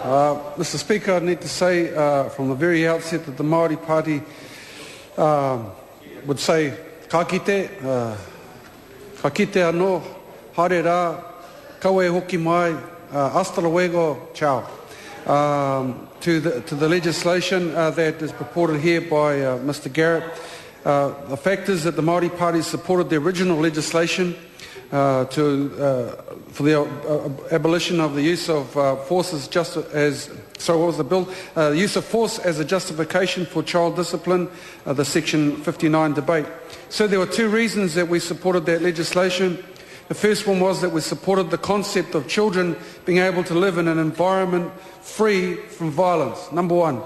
Mr. Speaker, I need to say from the very outset that the Māori Party would say ka kite anō, haere rā, kaue hoki mai, hasta luego, ciao. To the legislation that is purported here by Mr. Garrett, the fact is that the Māori Party supported the original legislation for the abolition of the use of force as use of force as a justification for child discipline, the Section 59 debate. So there were two reasons that we supported that legislation. The first one was that we supported the concept of children being able to live in an environment free from violence, number one.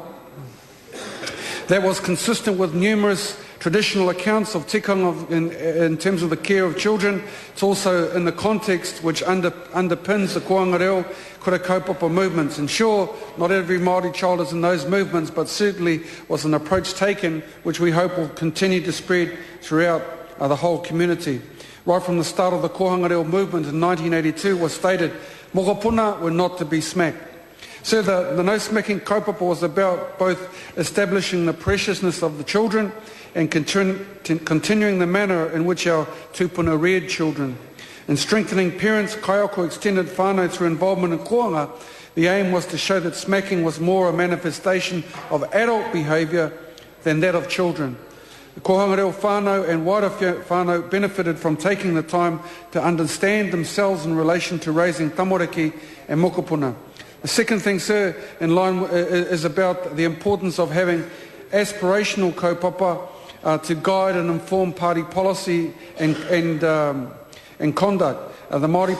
That was consistent with numerous traditional accounts of tikanga in terms of the care of children. It's also in the context which underpins the Koanga Reo Kura Kaupapa movements. And sure, not every Māori child is in those movements, but certainly was an approach taken which we hope will continue to spread throughout the whole community. Right from the start of the Kohanga Reo movement in 1982 was stated, mokopuna were not to be smacked. So the no smacking kaupapa was about both establishing the preciousness of the children and continuing the manner in which our tupuna reared children. In strengthening parents' kaioko extended whānau through involvement in koanga, the aim was to show that smacking was more a manifestation of adult behaviour than that of children. The Kohanga Reo whānau and wider whānau benefited from taking the time to understand themselves in relation to raising tamoreki and mokopuna. The second thing, sir, in line is about the importance of having aspirational kaupapa to guide and inform party policy and conduct. The Māori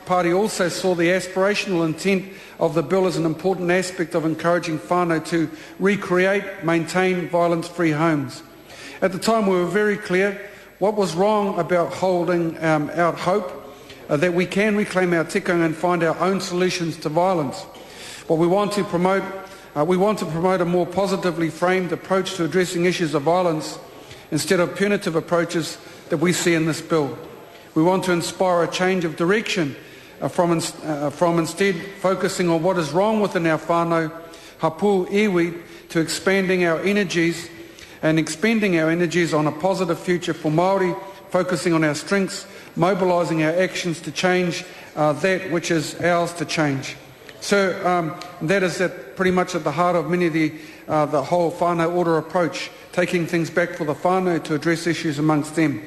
Party also saw the aspirational intent of the bill as an important aspect of encouraging whānau to recreate, maintain violence-free homes. At the time we were very clear what was wrong about holding out hope that we can reclaim our tikanga and find our own solutions to violence. What we want to promote a more positively framed approach to addressing issues of violence instead of punitive approaches that we see in this bill. We want to inspire a change of direction from instead focusing on what is wrong within our whānau, hapu iwi, to expanding our energies and expending our energies on a positive future for Māori, focusing on our strengths, mobilising our actions to change that which is ours to change. So that is pretty much at the heart of many of the whole whānau order approach, taking things back for the whānau to address issues amongst them.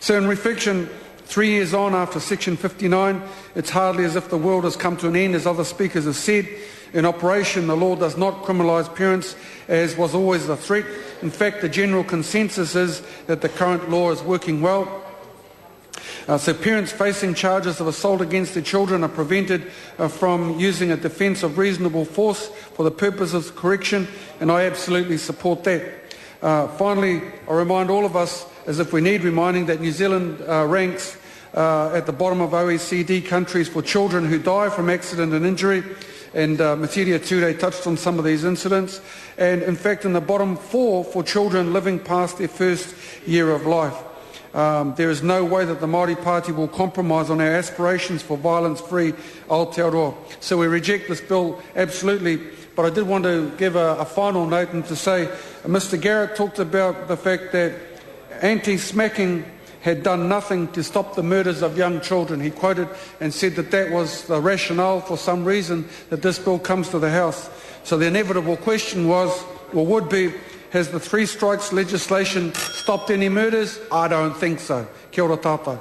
So in reflection, 3 years on after Section 59, it's hardly as if the world has come to an end, as other speakers have said. In operation, the law does not criminalise parents, as was always the threat. In fact, the general consensus is that the current law is working well. So parents facing charges of assault against their children are prevented from using a defence of reasonable force for the purpose of correction, and I absolutely support that. Finally, I remind all of us, as if we need reminding, that New Zealand ranks at the bottom of OECD countries for children who die from accident and injury, and Materia Ture touched on some of these incidents, and in fact in the bottom 4 for children living past their first year of life. There is no way that the Māori Party will compromise on our aspirations for violence-free Aotearoa. So we reject this bill absolutely. But I did want to give a final note and to say Mr. Garrett talked about the fact that anti-smacking had done nothing to stop the murders of young children. He quoted and said that that was the rationale for some reason that this bill comes to the House. So the inevitable question was, or would be, has the 3 strikes legislation stopped any murders? I don't think so. Kia ora tātou.